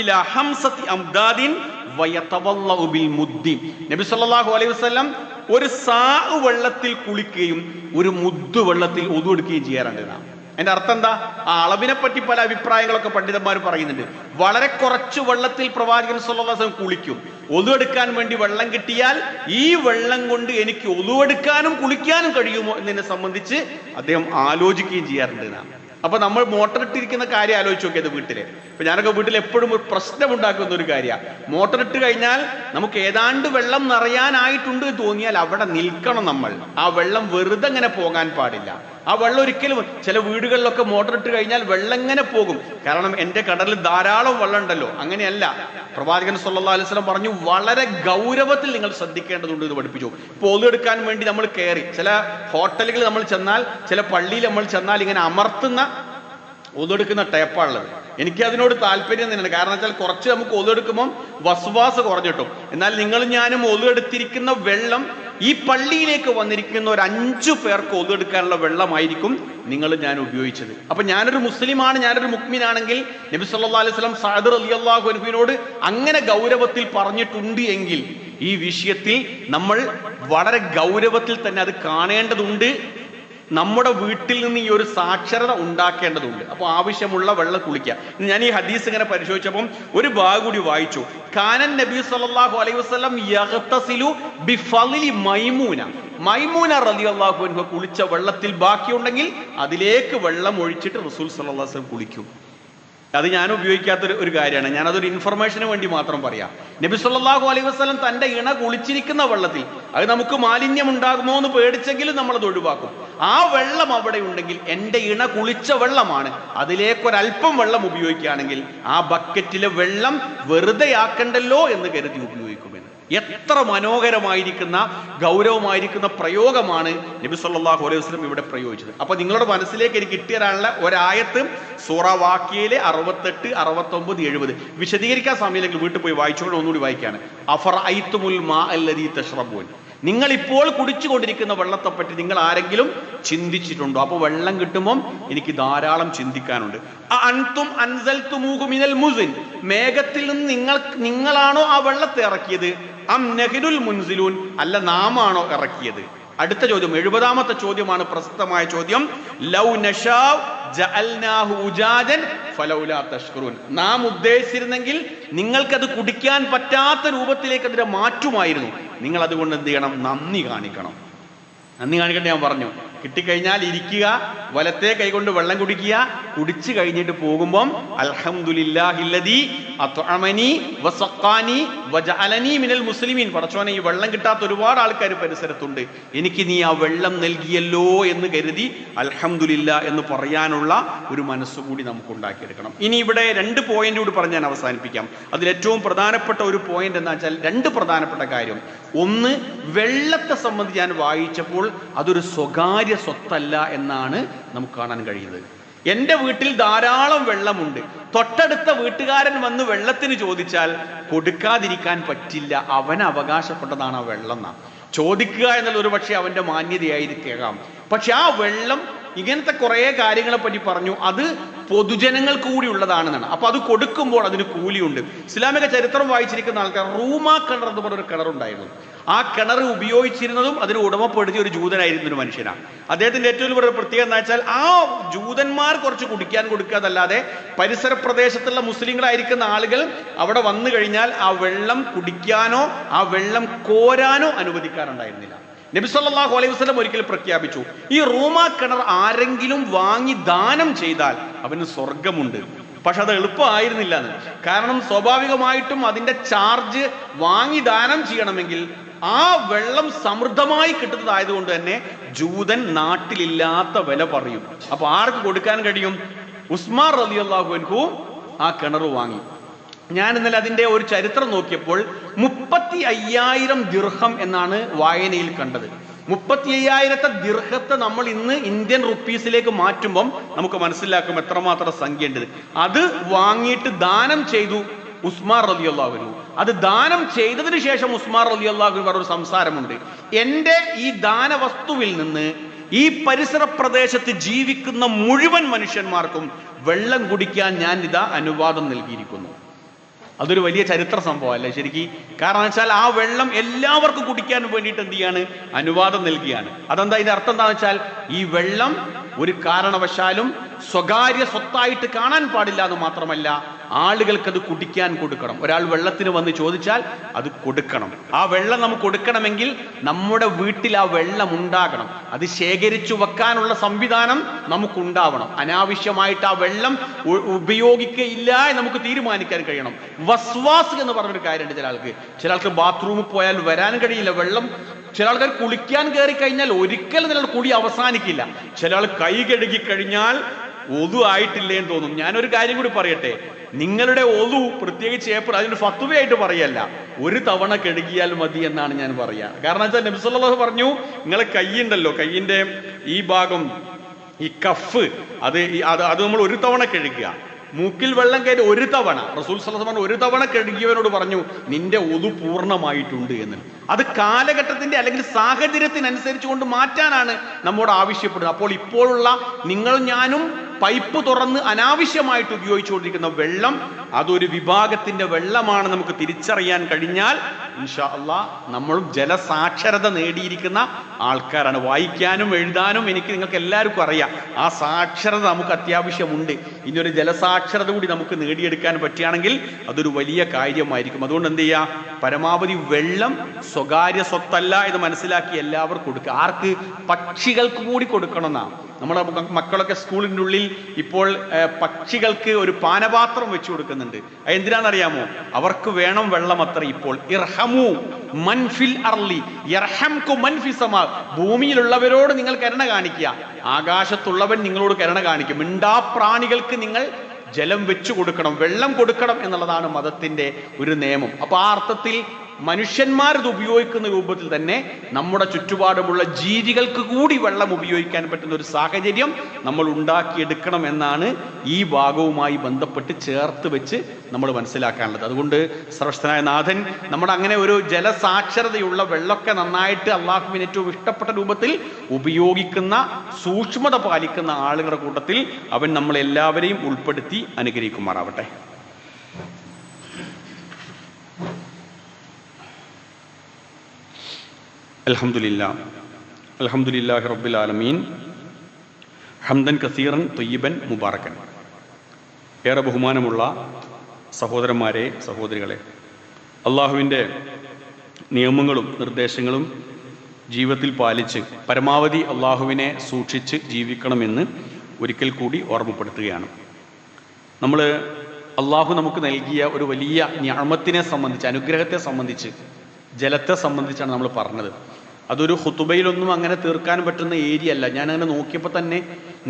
ഇലാ ഹംസതി അംദാദിൻ വയതവല്ലഉ ബിൽ മുദ്ദി. നബി സല്ലല്ലാഹു അലൈഹി വസല്ലം ഒരു സാ വെള്ളത്തിൽ കുളിക്കുകയും ഒരു മുദ്ദ് വെള്ളത്തിൽ ഒദു എടുക്കുകയും ചെയ്യാറുണ്ട്. അതിന്റെ അർത്ഥം എന്താ? ആ അളവിനെ പറ്റി പല അഭിപ്രായങ്ങളൊക്കെ പണ്ഡിതന്മാർ പറയുന്നുണ്ട്. വളരെ കുറച്ച് വെള്ളത്തിൽ പ്രവാചകൻ സല്ലല്ലാഹു അലൈഹി വസല്ലം കുളിക്കും. ഒദു എടുക്കാൻ വേണ്ടി വെള്ളം കിട്ടിയാൽ ഈ വെള്ളം കൊണ്ട് എനിക്ക് ഒദു എടുക്കാനും കുളിക്കാനും കഴിയുമോ എന്നതിനെ സംബന്ധിച്ച് അദ്ദേഹം ആലോചിക്കുകയും ചെയ്യാറുണ്ട്. അപ്പൊ നമ്മൾ മോട്ടർ ഇട്ടിരിക്കുന്ന കാര്യം ആലോചിച്ച് നോക്കിയത് വീട്ടില്. ഇപ്പൊ ഞാനൊക്കെ വീട്ടിൽ എപ്പോഴും ഒരു പ്രശ്നം ഉണ്ടാക്കുന്ന ഒരു കാര്യമാണ്, മോട്ടർ ഇട്ട് കഴിഞ്ഞാൽ നമുക്ക് ഏതാണ്ട് വെള്ളം നിറയാനായിട്ടുണ്ട് തോന്നിയാൽ അവിടെ നിൽക്കണം നമ്മൾ. ആ വെള്ളം വെറുതെ അങ്ങനെ പോകാൻ പാടില്ല. ആ വെള്ളം ഒരിക്കലും, ചില വീടുകളിലൊക്കെ മോട്ടർ ഇട്ട് കഴിഞ്ഞാൽ വെള്ളം ഇങ്ങനെ പോകും, കാരണം എൻ്റെ കടലിൽ ധാരാളം വെള്ളം ഉണ്ടല്ലോ. അങ്ങനെയല്ല, പ്രവാചകൻ സല്ലല്ലാഹു അലൈഹി വസല്ലം പറഞ്ഞു, വളരെ ഗൗരവത്തിൽ നിങ്ങൾ ശ്രദ്ധിക്കേണ്ടതുണ്ട് എന്ന് പഠിപ്പിച്ചു. ഒദു എടുക്കാൻ വേണ്ടി നമ്മൾ കയറി, ചില ഹോട്ടലുകളിൽ നമ്മൾ ചെന്നാൽ, ചില പള്ളിയിൽ നമ്മൾ ചെന്നാൽ ഇങ്ങനെ അമർത്തുന്ന ഒതെടുക്കുന്ന ടേപ്പാണുള്ളത്. എനിക്ക് അതിനോട് താല്പര്യം തന്നെയാണ്. കാരണം വെച്ചാൽ കുറച്ച് നമുക്ക് ഒതെടുക്കുമ്പം വസ്വാസ് കുറഞ്ഞിട്ടും. എന്നാൽ നിങ്ങളും ഞാനും ഒതെടുത്തിരിക്കുന്ന വെള്ളം ഈ പള്ളിയിലേക്ക് വന്നിരിക്കുന്ന ഒരു 5 പേർക്ക് ഒതെടുക്കാനുള്ള വെള്ളമായിരിക്കും നിങ്ങൾ ഞാൻ ഉപയോഗിച്ചത്. അപ്പൊ ഞാനൊരു മുസ്ലിമാണ്, ഞാനൊരു മുഅ്മിനാണെങ്കിൽ നബി സല്ലല്ലാഹു അലൈഹി വസല്ലം സഅദ് റളിയല്ലാഹു അൻഹുവിനോട് അങ്ങനെ ഗൗരവത്തിൽ പറഞ്ഞിട്ടുണ്ട് എങ്കിൽ ഈ വിഷയത്തിൽ നമ്മൾ വളരെ ഗൗരവത്തിൽ തന്നെ അത് കാണേണ്ടതുണ്ട്. നമ്മുടെ വീട്ടിൽ നിന്ന് ഈ ഒരു സാക്ഷരത ഉണ്ടാക്കേണ്ടതുണ്ട്. അപ്പോൾ ആവശ്യമുള്ള വെള്ളം കുളിക്കുക. ഞാൻ ഈ ഹദീസ് ഇങ്ങനെ പരിശോധിച്ചപ്പം ഒരു ഭാഗം കൂടി വായിച്ചു. കാനൻ നബി സല്ലല്ലാഹു അലൈഹി വസല്ലം യഗ്തസിലു ബിഫളി മൈമൂന റളിയല്ലാഹു അൻഹ കുളിച്ച വെള്ളത്തിൽ ബാക്കിയുണ്ടെങ്കിൽ അതിലേക്ക് വെള്ളം ഒഴിച്ചിട്ട് റസൂൽ സല്ലല്ലാഹു അലൈഹി വസല്ലം കുളിക്കും. അത് ഞാൻ ഉപയോഗിക്കാത്തൊരു ഒരു കാര്യമാണ്. ഞാനതൊരു ഇൻഫർമേഷന് വേണ്ടി മാത്രം പറയാം. നബി സല്ലല്ലാഹു അലൈഹി വസല്ലം തന്റെ ഇണ കുളിച്ചിരിക്കുന്ന വെള്ളത്തിൽ അത് നമുക്ക് മാലിന്യം ഉണ്ടാകുമോ എന്ന് പേടിച്ചെങ്കിലും നമ്മളത് ഒഴിവാക്കും. ആ വെള്ളം അവിടെ ഉണ്ടെങ്കിൽ എൻ്റെ ഇണ കുളിച്ച വെള്ളമാണ്, അതിലേക്കൊരല്പം വെള്ളം ഉപയോഗിക്കുകയാണെങ്കിൽ ആ ബക്കറ്റിലെ വെള്ളം വെറുതെ ആക്കണ്ടല്ലോ എന്ന് കരുതി ഉപയോഗിക്കുമെന്ന്. എത്ര മനോഹരമായിരിക്കുന്ന ഗൗരവമായിരിക്കുന്ന പ്രയോഗമാണ് നബി സല്ലല്ലാഹു അലൈഹി വസല്ലം ഇവിടെ പ്രയോഗിച്ചത്. അപ്പൊ നിങ്ങളുടെ മനസ്സിലേക്ക് എനിക്ക് കിട്ടിയതിനുള്ള ഒരായത്ത് സൂറ വാഖിയയിലെ 68, 69, 70 വിശദീകരിക്കാൻ സമയമെങ്കിൽ വീട്ടിൽ പോയി വായിച്ചുകൊണ്ട് ഒന്നുകൂടി വായിക്കാണ്. അഫറഅയ്തുമുൽ മാ അല്ലദീ തശ്റബൂൻ, നിങ്ങൾ ഇപ്പോൾ കുടിച്ചുകൊണ്ടിരിക്കുന്ന വെള്ളത്തെപ്പറ്റി നിങ്ങൾ ആരെങ്കിലും ചിന്തിച്ചിട്ടുണ്ടോ? അപ്പൊ വെള്ളം കിട്ടുമ്പം എനിക്ക് ധാരാളം ചിന്തിക്കാനുണ്ട്. അൻതും അൻസൽതുമൂഹു മിനൽ മുസ്ൻ, മേഘത്തിൽ നിന്ന് നിങ്ങളാണോ ആ വെള്ളത്തെ ഇറക്കിയത്? അം നഹ്നുൽ മുൻസിലൂൻ, അല്ല നാമാണോ ഇറക്കിയത്? അടുത്ത ചോദ്യം 70ാമത്തെ ചോദ്യമാണ് പ്രസക്തമായ ചോദ്യം. ലൗ നശാ ജഅൽനാഹു ഉജാജൻ ഫലൗലാ തഷ്കുറൂൻ, നാം ഉദ്ദേശിച്ചിരുന്നെങ്കിൽ നിങ്ങൾക്കത് കുടിക്കാൻ പറ്റാത്ത രൂപത്തിലേക്ക് അതിനെ മാറ്റുമായിരുന്നു. നിങ്ങൾ അതുകൊണ്ട് എന്ത് ചെയ്യണം? നന്ദി കാണിക്കണം. നന്ദി കാണിക്കട്ടെ. ഞാൻ പറഞ്ഞു, കിട്ടിക്കഴിഞ്ഞാൽ ഇരിക്കുക, വലത്തെ കൈകൊണ്ട് വെള്ളം കുടിക്കുക, കുടിച്ചു കഴിഞ്ഞിട്ട് പോകുമ്പം അൽഹംദുലില്ലാഹില്ലദീ അത്അമനി വസഖാനി വജഅലനി മിനൽ മുസ്ലിമീൻ, പടച്ചോനെ ഈ വെള്ളം കിട്ടാത്ത ഒരുപാട് ആൾക്കാർ പരിസരത്തുണ്ട്, എനിക്ക് നീ ആ വെള്ളം നൽകിയല്ലോ എന്ന് കരുതി അൽഹംദുലില്ലാ എന്ന് പറയാനുള്ള ഒരു മനസ്സുകൂടി നമുക്ക് ഉണ്ടാക്കിയെടുക്കണം. ഇനി ഇവിടെ 2 പോയിന്റ് കൂടി പറഞ്ഞ് ഞാൻ അവസാനിപ്പിക്കാം. അതിൽ ഏറ്റവും പ്രധാനപ്പെട്ട ഒരു പോയിന്റ് എന്താ വെച്ചാൽ 2 പ്രധാനപ്പെട്ട കാര്യം. ഒന്ന്, വെള്ളത്തെ സംബന്ധിച്ച് ഞാൻ വായിച്ചപ്പോൾ അതൊരു സ്വകാര്യ സ്വത്തല്ല എന്നാണ് നമുക്ക് കാണാൻ കഴിയുന്നത്. എൻ്റെ വീട്ടിൽ ധാരാളം വെള്ളമുണ്ട്, തൊട്ടടുത്ത വീട്ടുകാരൻ വന്ന് വെള്ളത്തിന് ചോദിച്ചാൽ കൊടുക്കാതിരിക്കാൻ പറ്റില്ല, അവന് അവകാശപ്പെട്ടതാണ് ആ വെള്ളം എന്നാ ചോദിക്കുക എന്നുള്ള ഒരു പക്ഷേ അവൻ്റെ മാന്യതയായിരിക്കാം. പക്ഷെ ആ വെള്ളം ഇങ്ങനത്തെ കുറേ കാര്യങ്ങളെ പറ്റി പറഞ്ഞു, അത് പൊതുജനങ്ങൾക്ക് കൂടി ഉള്ളതാണെന്നാണ്. അപ്പൊ അത് കൊടുക്കുമ്പോൾ അതിന് കൂലിയുണ്ട്. ഇസ്ലാമിക ചരിത്രം വായിച്ചിരിക്കുന്ന ആൾക്കാർ റൂമാ കിണർ എന്ന് പറഞ്ഞൊരു കിണറുണ്ടായിരുന്നു. ആ കിണർ ഉപയോഗിച്ചിരുന്നതും അതിന് ഉടമപ്പെടുത്തിയ ഒരു ജൂതനായിരുന്ന ഒരു മനുഷ്യനാണ്. അദ്ദേഹത്തിന്റെ ഏറ്റവും വലിയ പ്രത്യേകത എന്താ വെച്ചാൽ ആ ജൂതന്മാർ കുറച്ച് കുടിക്കാൻ കൊടുക്കാതല്ലാതെ പരിസര പ്രദേശത്തുള്ള മുസ്ലിങ്ങളായിരിക്കുന്ന ആളുകൾ അവിടെ വന്നു കഴിഞ്ഞാൽ ആ വെള്ളം കുടിക്കാനോ ആ വെള്ളം കോരാനോ അനുവദിക്കാറുണ്ടായിരുന്നില്ല. നബി സല്ലല്ലാഹു അലൈഹി വസല്ലം ഒരിക്കൽ പ്രഖ്യാപിച്ചു, ഈ റൂമാ കിണർ ആരെങ്കിലും വാങ്ങി ദാനം ചെയ്താൽ അവന് സ്വർഗമുണ്ട്. പക്ഷെ അത് എളുപ്പമായിരുന്നില്ല എന്ന്. കാരണം സ്വാഭാവികമായിട്ടും അതിന്റെ ചാർജ് വാങ്ങി ദാനം ചെയ്യണമെങ്കിൽ ആ വെള്ളം സമൃദ്ധമായി കിട്ടുന്നതായതുകൊണ്ട് തന്നെ ജൂതൻ നാട്ടിലില്ലാത്ത വില പറയും. അപ്പൊ ആർക്ക് കൊടുക്കാൻ കഴിയും? ഉസ്മാൻ റളിയല്ലാഹു അൻഹു ആ കിണർ വാങ്ങി. ഞാൻ ഇന്നലെ അതിന്റെ ഒരു ചരിത്രം നോക്കിയപ്പോൾ 35,000 ദിർഹം എന്നാണ് വായനയിൽ കണ്ടത്. 35,000 ദിർഹത്തെ നമ്മൾ ഇന്ന് ഇന്ത്യൻ റുപ്പീസിലേക്ക് മാറ്റുമ്പം നമുക്ക് മനസ്സിലാക്കും എത്രമാത്രം സംഖ്യ ഉണ്ട്. അത് വാങ്ങിയിട്ട് ദാനം ചെയ്തു ഉസ്മാൻ റളിയല്ലാഹു അൻഹു. അത് ദാനം ചെയ്തതിനു ശേഷം ഉസ്മാൻ റളിയല്ലാഹു അൻഹു പറഞ്ഞ സംസാരമുണ്ട്, എൻ്റെ ഈ ദാനവസ്തുവിൽ നിന്ന് ഈ പരിസര പ്രദേശത്ത് ജീവിക്കുന്ന മുഴുവൻ മനുഷ്യന്മാർക്കും വെള്ളം കുടിക്കാൻ ഞാൻ ഇതാ അനുവാദം നൽകിയിരിക്കുന്നു. അതൊരു വലിയ ചരിത്ര സംഭവം അല്ലേ ശരിക്കും? കാരണം വെച്ചാൽ ആ വെള്ളം എല്ലാവർക്കും കുടിക്കാൻ വേണ്ടിയിട്ട് എന്ത് ചെയ്യാണ്? അനുവാദം നൽകിയാണ്. അതെന്താ? ഇതിന്റെ അർത്ഥം എന്താണെന്ന് വെച്ചാൽ ഈ വെള്ളം ഒരു കാരണവശാലും സ്വകാര്യ സ്വത്തായിട്ട് കാണാൻ പാടില്ല എന്ന് മാത്രമല്ല, ആളുകൾക്ക് അത് കുടിക്കാൻ കൊടുക്കണം. ഒരാൾ വെള്ളത്തിന് വന്ന് ചോദിച്ചാൽ അത് കൊടുക്കണം. ആ വെള്ളം നമുക്ക് കൊടുക്കണമെങ്കിൽ നമ്മുടെ വീട്ടിൽ ആ വെള്ളം ഉണ്ടാകണം. അത് ശേഖരിച്ചു വെക്കാനുള്ള സംവിധാനം നമുക്കുണ്ടാവണം. അനാവശ്യമായിട്ട് ആ വെള്ളം ഉപയോഗിക്കുകയില്ല എന്ന് നമുക്ക് തീരുമാനിക്കാൻ കഴിയണം. വസ്വാസ് എന്ന് പറഞ്ഞൊരു കാര്യമുണ്ട്. ചില ആൾക്ക് ബാത്റൂമിൽ പോയാൽ വരാൻ കഴിയില്ല, വെള്ളം. ചില ആൾക്കാർ കുളിക്കാൻ കയറി കഴിഞ്ഞാൽ ഒരിക്കലും നിങ്ങളുടെ കുളി അവസാനിക്കില്ല. ചില ആൾ കൈ കഴുകി കഴിഞ്ഞാൽ ഒതു ആയിട്ടില്ലേന്ന് തോന്നും. ഞാനൊരു കാര്യം കൂടി പറയട്ടെ, നിങ്ങളുടെ ഒതു പ്രത്യേകിച്ച് ഏപ്രിൽ അതിന് ഫത്വയായിട്ട് പറയല്ല, ഒരു തവണ കഴുകിയാൽ മതി എന്നാണ് ഞാൻ പറയാ. കാരണം വെച്ചാൽ നബി സല്ലല്ലാഹു പറഞ്ഞു, നിങ്ങളെ കൈയുണ്ടല്ലോ, കൈയിന്റെ ഈ ഭാഗം ഈ കഫ് അത് നമ്മൾ ഒരു തവണ കഴുകുക. മൂക്കിൽ വെള്ളം കയറി ഒരു തവണ റസൂൽ സല്ലല്ലാഹു അലൈഹി വസല്ലം ഒരു തവണ കഴുകിയവനോട് പറഞ്ഞു നിന്റെ ഒതു പൂർണ്ണമായിട്ടുണ്ട് എന്ന്. അത് കാലഘട്ടത്തിന്റെ അല്ലെങ്കിൽ സാഹചര്യത്തിനനുസരിച്ച് കൊണ്ട് മാറ്റാനാണ് നമ്മോട് ആവശ്യപ്പെടുന്നത്. അപ്പോൾ ഇപ്പോഴുള്ള നിങ്ങളും ഞാനും പൈപ്പ് തുറന്ന് അനാവശ്യമായിട്ട് ഉപയോഗിച്ചുകൊണ്ടിരിക്കുന്ന വെള്ളം അതൊരു വിഭാഗത്തിന്റെ വെള്ളമാണ് നമുക്ക് തിരിച്ചറിയാൻ കഴിഞ്ഞാൽ ഇൻഷാ അല്ലാഹ് നമ്മളും ജലസാക്ഷരത നേടിയിരിക്കുന്ന ആൾക്കാരാണ്. വായിക്കാനും എഴുതാനും നിങ്ങൾക്ക് എല്ലാവർക്കും അറിയാം. ആ സാക്ഷരത നമുക്ക് അത്യാവശ്യമുണ്ട്. ഇനിയൊരു ജലസാക്ഷരത കൂടി നമുക്ക് നേടിയെടുക്കാൻ പറ്റുകയാണെങ്കിൽ അതൊരു വലിയ കാര്യമായിരിക്കും. അതുകൊണ്ട് എന്ത് ചെയ്യുക, പരമാവധി വെള്ളം സ്വകാര്യ സ്വത്തല്ല എന്ന് മനസ്സിലാക്കി എല്ലാവർക്കും കൊടുക്കുക. ആർക്ക്? പക്ഷികൾക്ക് കൂടി കൊടുക്കണമെന്നാണ്. നമ്മുടെ മക്കളൊക്കെ സ്കൂളിൻ്റെ ഉള്ളിൽ ഇപ്പോൾ പക്ഷികൾക്ക് ഒരു പാനപാത്രം വെച്ചു കൊടുക്കുന്നുണ്ട്. എന്തിനാണെന്നറിയാമോ? അവർക്ക് വേണം വെള്ളം അത്ര. ഇപ്പോൾ ഇർഹമു മൻഫിൽ അർളി യർഹംകു മൻഫി സമാ, ഭൂമിയിലുള്ളവരോട് നിങ്ങൾ കരുണ കാണിക്കുക, ആകാശത്തുള്ളവൻ നിങ്ങളോട് കരുണ കാണിക്കും. മിണ്ടാപ്രാണികൾക്ക് നിങ്ങൾ ജലം വെച്ചു കൊടുക്കണം, വെള്ളം കൊടുക്കണം എന്നുള്ളതാണ് മതത്തിന്റെ ഒരു നിയമം. അപ്പൊ ആ അർത്ഥത്തിൽ മനുഷ്യന്മാരത് ഉപയോഗിക്കുന്ന രൂപത്തിൽ തന്നെ നമ്മുടെ ചുറ്റുപാടുമുള്ള ജീവികൾക്ക് കൂടി വെള്ളം ഉപയോഗിക്കാൻ പറ്റുന്ന ഒരു സാഹചര്യം നമ്മൾ ഉണ്ടാക്കിയെടുക്കണം എന്നാണ് ഈ ഭാഗവുമായി ബന്ധപ്പെട്ട് ചേർത്ത് വെച്ച് നമ്മൾ മനസ്സിലാക്കാനുള്ളത്. അതുകൊണ്ട് സർവ്വശക്തനായ നാഥൻ നമ്മുടെ അങ്ങനെ ഒരു ജലസാക്ഷരതയുള്ള വെള്ളമൊക്കെ നന്നായിട്ട് അള്ളാഹുവിന് ഏറ്റവും ഇഷ്ടപ്പെട്ട രൂപത്തിൽ ഉപയോഗിക്കുന്ന സൂക്ഷ്മത പാലിക്കുന്ന ആളുകളുടെ കൂട്ടത്തിൽ അവൻ നമ്മളെല്ലാവരെയും ഉൾപ്പെടുത്തി അനുഗ്രഹിക്കുമാറാവട്ടെ. അൽഹംദുലില്ലാഹി റബ്ബിൽ ആലമീൻ ഹംദൻ കസീറൻ ത്വയ്യിബൻ മുബാറക്കൻ. ഏറെ ബഹുമാനമുള്ള സഹോദരന്മാരെ, സഹോദരികളെ, അള്ളാഹുവിൻ്റെ നിയമങ്ങളും നിർദ്ദേശങ്ങളും ജീവിതത്തിൽ പാലിച്ച് പരമാവധി അള്ളാഹുവിനെ സൂക്ഷിച്ച് ജീവിക്കണമെന്ന് ഒരിക്കൽ കൂടി ഓർമ്മപ്പെടുത്തുകയാണ്. നമ്മൾ അള്ളാഹു നമുക്ക് നൽകിയ ഒരു വലിയ നിഅമത്തിനെ സംബന്ധിച്ച്, അനുഗ്രഹത്തെ സംബന്ധിച്ച്, ജലത്തെ സംബന്ധിച്ചാണ് നമ്മൾ പറഞ്ഞത്. അതൊരു ഖുതുബയിലൊന്നും അങ്ങനെ തീർക്കാൻ പറ്റുന്ന ഏരിയ അല്ല. ഞാൻ അങ്ങനെ നോക്കിയപ്പോൾ തന്നെ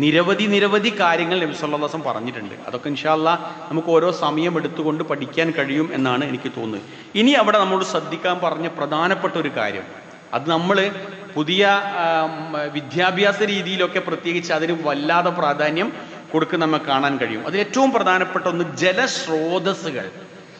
നിരവധി കാര്യങ്ങൾ നബി സല്ലല്ലാഹു അലൈഹി വസല്ലം പറഞ്ഞിട്ടുണ്ട്. അതൊക്കെ ഇൻഷാ അല്ലാഹ് നമുക്ക് ഓരോ സമയം എടുത്തുകൊണ്ട് പഠിക്കാൻ കഴിയും എന്നാണ് എനിക്ക് തോന്നുന്നത്. ഇനി അവിടെ നമ്മോട് ശ്രദ്ധിക്കാൻ പറഞ്ഞ പ്രധാനപ്പെട്ട ഒരു കാര്യം, അത് നമ്മൾ പുതിയ വിദ്യാഭ്യാസ രീതിയിലൊക്കെ പ്രത്യേകിച്ച് അതിന് വല്ലാതെ പ്രാധാന്യം കൊടുക്കുന്ന നമുക്ക് കാണാൻ കഴിയും. അതിൽ ഏറ്റവും പ്രധാനപ്പെട്ട ഒന്ന് ജലസ്രോതസ്സുകൾ.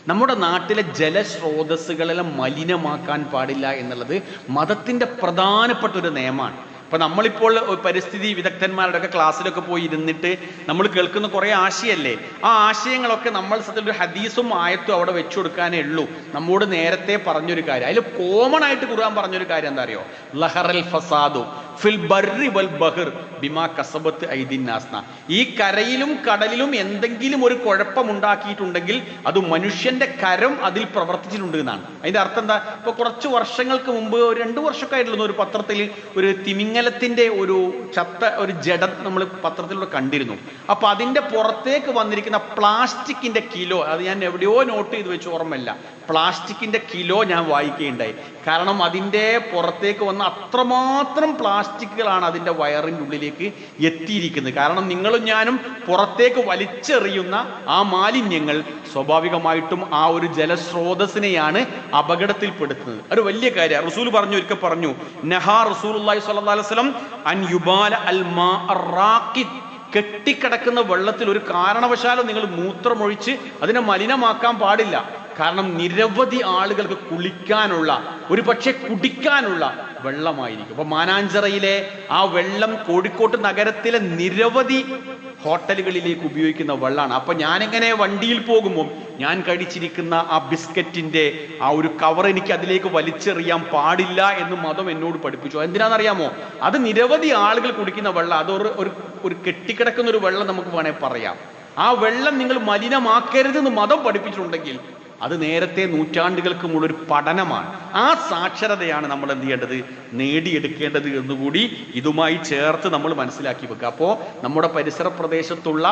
നമ്മുടെ നാട്ടിലെ ജലസ്രോതസ്സുകളെല്ലാം മലിനമാക്കാൻ പാടില്ല എന്നുള്ളത് മതത്തിൻ്റെ പ്രധാനപ്പെട്ട ഒരു നിയമമാണ്. ഇപ്പം നമ്മളിപ്പോൾ പരിസ്ഥിതി വിദഗ്ധന്മാരുടെ ഒക്കെ ക്ലാസ്സിലൊക്കെ പോയി ഇരുന്നിട്ട് നമ്മൾ കേൾക്കുന്ന കുറേ ആശയമല്ലേ, ആ ആശയങ്ങളൊക്കെ നമ്മൾ സത്യത്തിൽ ഒരു ഹദീസും ആയത്തും അവിടെ വെച്ചു കൊടുക്കാനേ ഉള്ളൂ. നമ്മോട് നേരത്തെ പറഞ്ഞൊരു കാര്യം, അതിൽ കോമൺ ആയിട്ട് ഖുർആൻ പറഞ്ഞൊരു കാര്യം എന്താ അറിയോ? ലഹറൽ ഫസാദു ഫിൽ ബർരി വൽ ബഹർ ബിമാ കസബത്ത് ഐദിൻ നാസ്. ഈ കരയിലും കടലിലും എന്തെങ്കിലും ഒരു കുഴപ്പമുണ്ടാക്കിയിട്ടുണ്ടെങ്കിൽ അത് മനുഷ്യന്റെ കരം അതിൽ പ്രവർത്തിച്ചിട്ടുണ്ട് എന്നാണ്. അതിന്റെ അർത്ഥം എന്താ? ഇപ്പൊ കുറച്ച് വർഷങ്ങൾക്ക് മുമ്പ്, 2 വർഷമൊക്കെ ആയിട്ടുള്ള ഒരു പത്രത്തിൽ ഒരു തിമിംഗലത്തിന്റെ ഒരു ചത്ത ഒരു ജഡം നമ്മൾ പത്രത്തിലൂടെ കണ്ടിരുന്നു. അപ്പൊ അതിന്റെ പുറത്തേക്ക് വന്നിരിക്കുന്ന പ്ലാസ്റ്റിക്കിന്റെ കിലോ, അത് ഞാൻ എവിടെയോ നോട്ട് ചെയ്ത് വെച്ച് ഓർമ്മയില്ല, പ്ലാസ്റ്റിക്കിന്റെ കിലോ ഞാൻ വായിക്കുകയുണ്ടായി. കാരണം അതിൻ്റെ പുറത്തേക്ക് വന്ന അത്രമാത്രം പ്ലാസ്റ്റിക്കുകളാണ് അതിൻ്റെ വയറിൻ്റെ ഉള്ളിലേക്ക് എത്തിയിരിക്കുന്നത്. കാരണം നിങ്ങളും ഞാനും പുറത്തേക്ക് വലിച്ചെറിയുന്ന ആ മാലിന്യങ്ങൾ സ്വാഭാവികമായിട്ടും ആ ഒരു ജലസ്രോതസ്സിനെയാണ് അപകടത്തിൽപ്പെടുത്തുന്നത്. ഒരു വലിയ കാര്യം റസൂൽ ഒരിക്കൽ പറഞ്ഞു, നഹാ റസൂലുള്ളാഹി സ്വല്ലല്ലാഹു അലൈഹി വസല്ലം അൻ യുബാല അൽ മാ അറാഖിദ്. കെട്ടിക്കിടക്കുന്ന വെള്ളത്തിൽ ഒരു കാരണവശാലും നിങ്ങൾ മൂത്രമൊഴിച്ച് അതിനെ മലിനമാക്കാൻ പാടില്ല. കാരണം നിരവധി ആളുകൾക്ക് കുളിക്കാനുള്ള, ഒരു പക്ഷേ കുടിക്കാനുള്ള വെള്ളമായിരിക്കും. അപ്പൊ മാനാഞ്ചിറയിലെ ആ വെള്ളം കോഴിക്കോട് നഗരത്തിലെ നിരവധി ഹോട്ടലുകളിലേക്ക് ഉപയോഗിക്കുന്ന വെള്ളമാണ്. അപ്പൊ ഞാനിങ്ങനെ വണ്ടിയിൽ പോകുമ്പോൾ ഞാൻ കഴിച്ചിരിക്കുന്ന ആ ബിസ്ക്കറ്റിന്റെ ആ ഒരു കവർ എനിക്ക് അതിലേക്ക് വലിച്ചെറിയാൻ പാടില്ല എന്ന് മതം എന്നോട് പഠിപ്പിച്ചു. എന്തിനാണെന്നറിയാമോ? അത് നിരവധി ആളുകൾ കുടിക്കുന്ന വെള്ളം, അതൊരു ഒരു കെട്ടിക്കിടക്കുന്ന ഒരു വെള്ളം നമുക്ക് വേണേൽ പറയാം. ആ വെള്ളം നിങ്ങൾ മലിനമാക്കരുതെന്ന് മതം പഠിപ്പിച്ചിട്ടുണ്ടെങ്കിൽ അത് നേരത്തെ നൂറ്റാണ്ടുകൾക്ക് മുമ്പൊരു പഠനമാണ്. ആ സാക്ഷരതയാണ് നമ്മൾ എന്ത് ചെയ്യേണ്ടത്? നേടിയെടുക്കേണ്ടത് എന്നുകൂടി ഇതുമായി ചേർത്ത് നമ്മൾ മനസ്സിലാക്കി വെക്കുക. അപ്പോൾ നമ്മുടെ പരിസര പ്രദേശത്തുള്ള